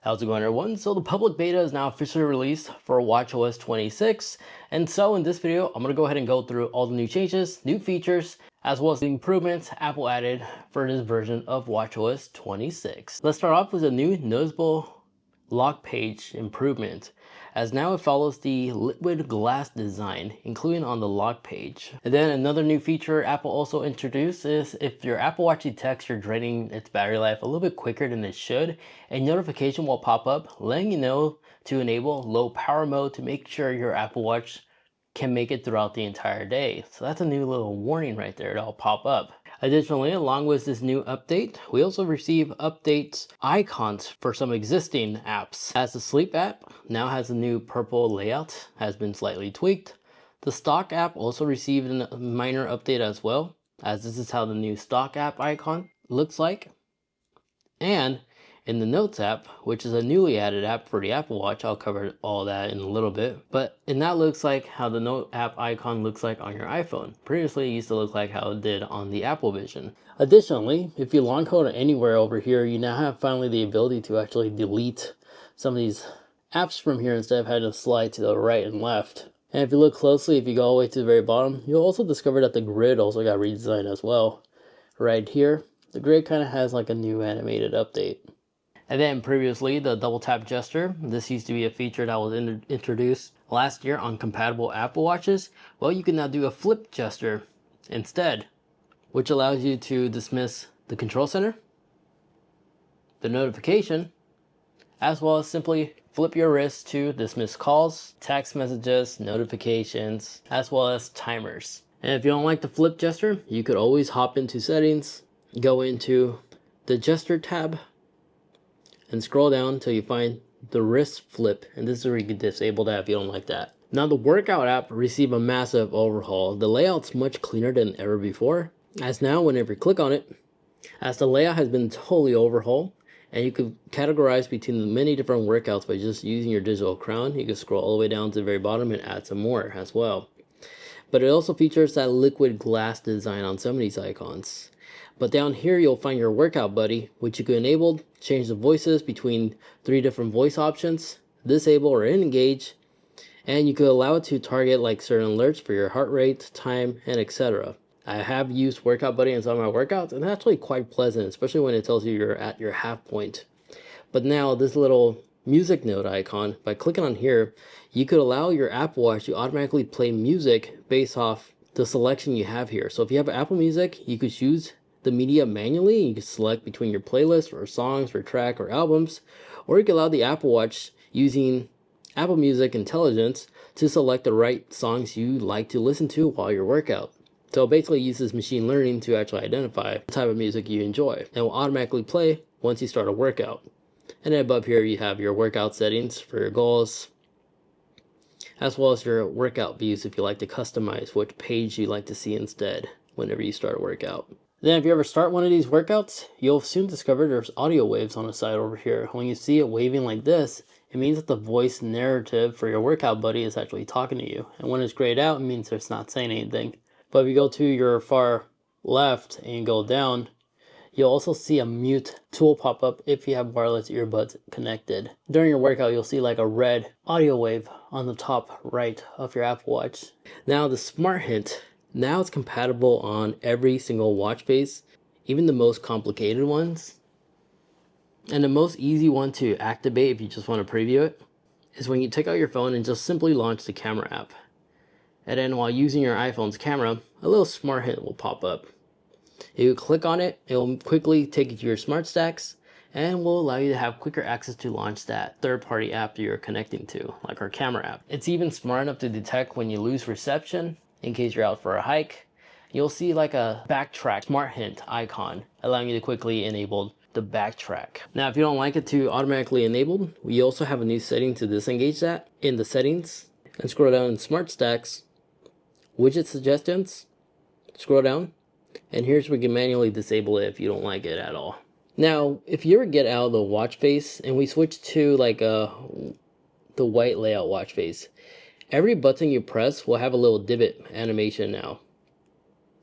How's it going, everyone? So the public beta is now officially released for watchOS 26. And so in this video, I'm going to go ahead and go through all the new changes, new features, as well as the improvements Apple added for this version of watchOS 26. Let's start off with a new noticeable lock page improvement, as now it follows the liquid glass design, including on the lock page. And then another new feature Apple also introduced is if your Apple Watch detects you're draining its battery life a little bit quicker than it should, a notification will pop up letting you know to enable low power mode to make sure your Apple Watch can make it throughout the entire day. So that's a new little warning right there that'll pop up. Additionally, along with this new update, we also receive updates icons for some existing apps. As the Sleep app now has a new purple layout, has been slightly tweaked. The Stock app also received a minor update as well, as this is how the new Stock app icon looks like. And in the Notes app, which is a newly added app for the Apple Watch, I'll cover all that in a little bit, and that looks like how the Note app icon looks like on your iPhone. Previously, it used to look like how it did on the Apple Vision. Additionally, if you long code anywhere over here, you now have finally the ability to actually delete some of these apps from here instead of having to slide to the right and left. And if you look closely, if you go all the way to the very bottom, you'll also discover that the grid also got redesigned as well. Right here, the grid kind of has like a new animated update. And then previously, the double tap gesture. This used to be a feature that was introduced last year on compatible Apple Watches. Well, you can now do a flip gesture instead, which allows you to dismiss the control center, the notification, as well as simply flip your wrist to dismiss calls, text messages, notifications, as well as timers. And if you don't like the flip gesture, you could always hop into settings, go into the gesture tab, and scroll down until you find the wrist flip, and this is where you can disable that if you don't like that. Now the workout app received a massive overhaul. The layout's much cleaner than ever before, as now whenever you click on it, as the layout has been totally overhauled, and you could categorize between the many different workouts by just using your digital crown. You can scroll all the way down to the very bottom and add some more as well. But it also features that liquid glass design on some of these icons. But down here, you'll find your workout buddy, which you can enable, change the voices between 3 different voice options, disable or engage, and you could allow it to target like certain alerts for your heart rate, time, and etc. I have used Workout Buddy in some of my workouts, and it's actually quite pleasant, especially when it tells you you're at your half point. But now this little music note icon, by clicking on here, you could allow your Apple Watch to automatically play music based off the selection you have here. So if you have Apple Music, you could choose the media manually. You can select between your playlist or songs or track or albums, or you can allow the Apple Watch using Apple Music Intelligence to select the right songs you like to listen to while you workout. So it basically uses machine learning to actually identify the type of music you enjoy, and will automatically play once you start a workout. And then above here you have your workout settings for your goals, as well as your workout views if you like to customize which page you like to see instead whenever you start a workout. Then if you ever start one of these workouts, you'll soon discover there's audio waves on the side over here. When you see it waving like this, it means that the voice narrative for your workout buddy is actually talking to you. And when it's grayed out, it means it's not saying anything. But if you go to your far left and you go down, you'll also see a mute tool pop up if you have wireless earbuds connected. During your workout, you'll see like a red audio wave on the top right of your Apple Watch. Now the Smart Hint. Now it's compatible on every single watch face, even the most complicated ones. And the most easy one to activate if you just want to preview it is when you take out your phone and just simply launch the camera app. And then while using your iPhone's camera, a little Smart Hint will pop up. If you click on it, it will quickly take you to your smart stacks and will allow you to have quicker access to launch that third-party app you're connecting to, like our camera app. It's even smart enough to detect when you lose reception. In case you're out for a hike, you'll see like a backtrack Smart Hint icon, allowing you to quickly enable the backtrack. Now, if you don't like it to automatically enable, we also have a new setting to disengage that in the settings. And scroll down in Smart Stacks, Widget Suggestions, scroll down, and here's where you can manually disable it if you don't like it at all. Now, if you ever get out of the watch face and we switch to like the white layout watch face, every button you press will have a little divot animation now,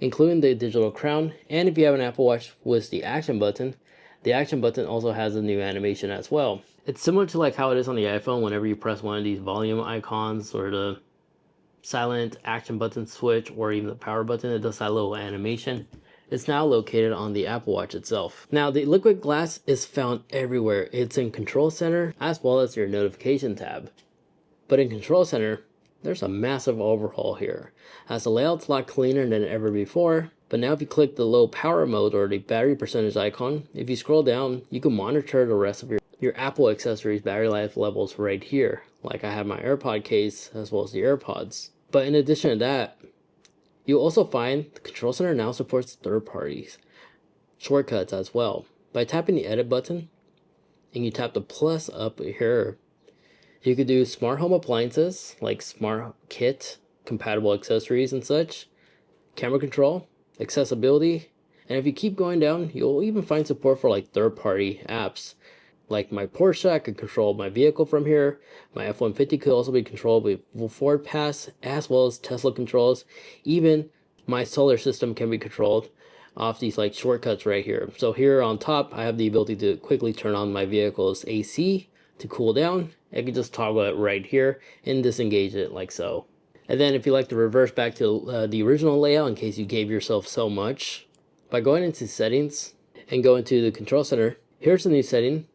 including the digital crown. And if you have an Apple Watch with the action button, The action button also has a new animation as well. It's similar to like how it is on the iPhone whenever you press one of these volume icons or the silent action button switch or even the power button, it does that little animation. It's now located on the Apple Watch itself. Now the liquid glass is found everywhere. It's in Control Center as well as your notification tab. But in Control Center, there's a massive overhaul here, as the layout's a lot cleaner than ever before. But now if you click the low power mode or the battery percentage icon, if you scroll down, you can monitor the rest of your Apple accessories battery life levels right here. Like I have my AirPod case as well as the AirPods. But in addition to that, you'll also find the Control Center now supports third parties shortcuts as well. By tapping the edit button and you tap the plus up here, you could do smart home appliances like smart kit, compatible accessories and such, camera control, accessibility, and if you keep going down, you'll even find support for like third-party apps. Like my Porsche, I could control my vehicle from here. My F-150 could also be controlled with Ford Pass, as well as Tesla controls. Even my solar system can be controlled off these like shortcuts right here. So here on top, I have the ability to quickly turn on my vehicle's AC to cool down. I can just toggle it right here and disengage it like so. And then if you like to reverse back to the original layout in case you gave yourself so much, by going into settings and go into the Control Center, here's a new setting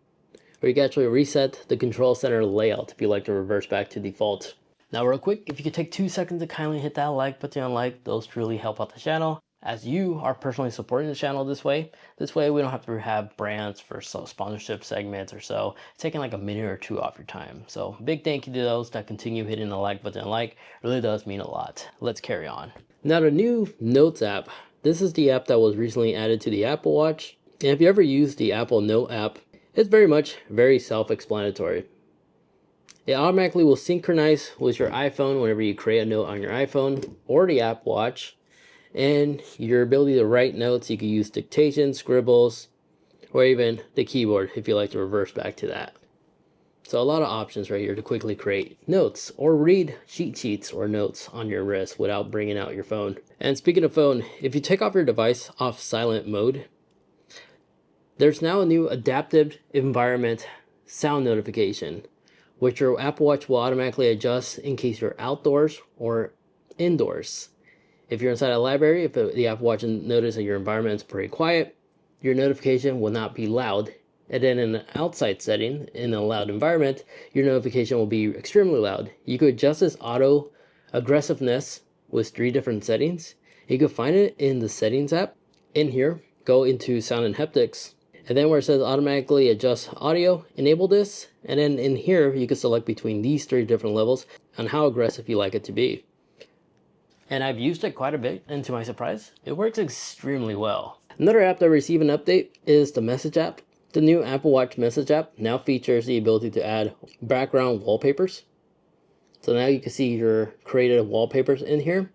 where you can actually reset the Control Center layout if you like to reverse back to default. Now real quick, if you could take 2 seconds to kindly hit that like button on like, those truly help out the channel, as you are personally supporting the channel this way. This way we don't have to have brands for sponsorship segments or so, taking like a minute or two off your time. So big thank you to those that continue hitting the like button. Like really does mean a lot. Let's carry on. Now the new Notes app. This is the app that was recently added to the Apple Watch. And if you ever use the Apple Note app, it's very self-explanatory. It automatically will synchronize with your iPhone whenever you create a note on your iPhone or the Apple Watch. And your ability to write notes, you can use dictation, scribbles, or even the keyboard if you like to reverse back to that. So a lot of options right here to quickly create notes or read cheat sheets or notes on your wrist without bringing out your phone. And speaking of phone, if you take off your device off silent mode, there's now a new adaptive environment sound notification, which your Apple Watch will automatically adjust in case you're outdoors or indoors. If you're inside a library, if the Apple Watch notices that your environment is pretty quiet, your notification will not be loud. And then in an outside setting, in a loud environment, your notification will be extremely loud. You could adjust this auto aggressiveness with 3 different settings. You can find it in the settings app. In here, go into sound and haptics. And then where it says automatically adjust audio, enable this. And then in here, you can select between these 3 different levels on how aggressive you like it to be. And I've used it quite a bit, and to my surprise, it works extremely well. Another app that received an update is the Message app. The new Apple Watch Message app now features the ability to add background wallpapers. So now you can see your created wallpapers in here,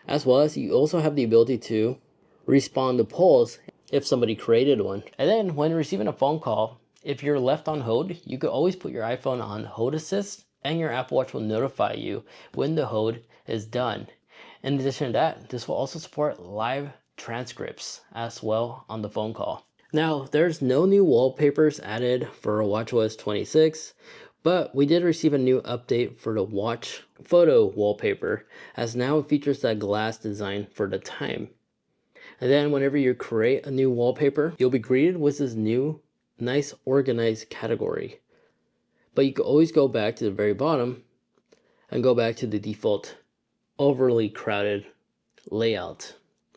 as well as you also have the ability to respond to polls if somebody created one. And then when receiving a phone call, if you're left on hold, you can always put your iPhone on hold assist, and your Apple Watch will notify you when the hold is done. In addition to that, this will also support live transcripts as well on the phone call. Now, there's no new wallpapers added for watchOS 26, but we did receive a new update for the Watch photo wallpaper, as now it features that glass design for the time. And then whenever you create a new wallpaper, you'll be greeted with this new, nice organized category. But you can always go back to the very bottom and go back to the default overly crowded layout.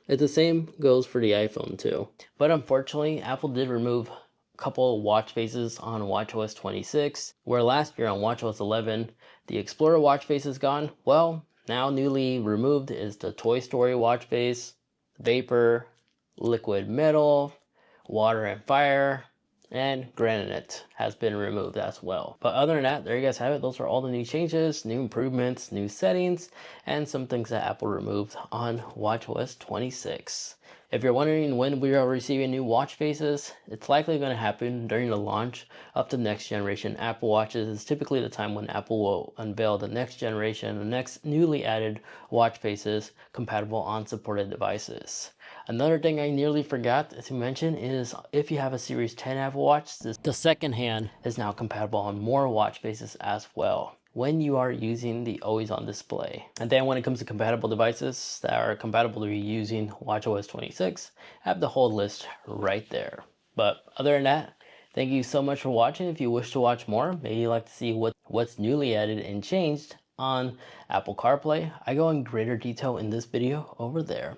And the same goes for the iPhone too. But unfortunately, Apple did remove a couple of watch faces on watchOS 26, where last year on watchOS 11, the Explorer watch face is gone. Well, now newly removed is the Toy Story watch face, Vapor, Liquid Metal, Water and Fire, and Granite has been removed as well. But other than that, there you guys have it. Those are all the new changes, new improvements, new settings, and some things that Apple removed on watchOS 26. If you're wondering when we are receiving new watch faces, it's likely going to happen during the launch of the next generation Apple Watches. It's typically the time when Apple will unveil the next generation, the next newly added watch faces compatible on supported devices. Another thing I nearly forgot to mention is if you have a Series 10 Apple Watch, the second hand is now compatible on more watch faces as well when you are using the always on display. And then when it comes to compatible devices that are compatible to be using watchOS 26, I have the whole list right there. But other than that, thank you so much for watching. If you wish to watch more, maybe you'd like to see what's newly added and changed on Apple CarPlay, I go in greater detail in this video over there.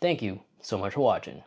Thank you so much for watching.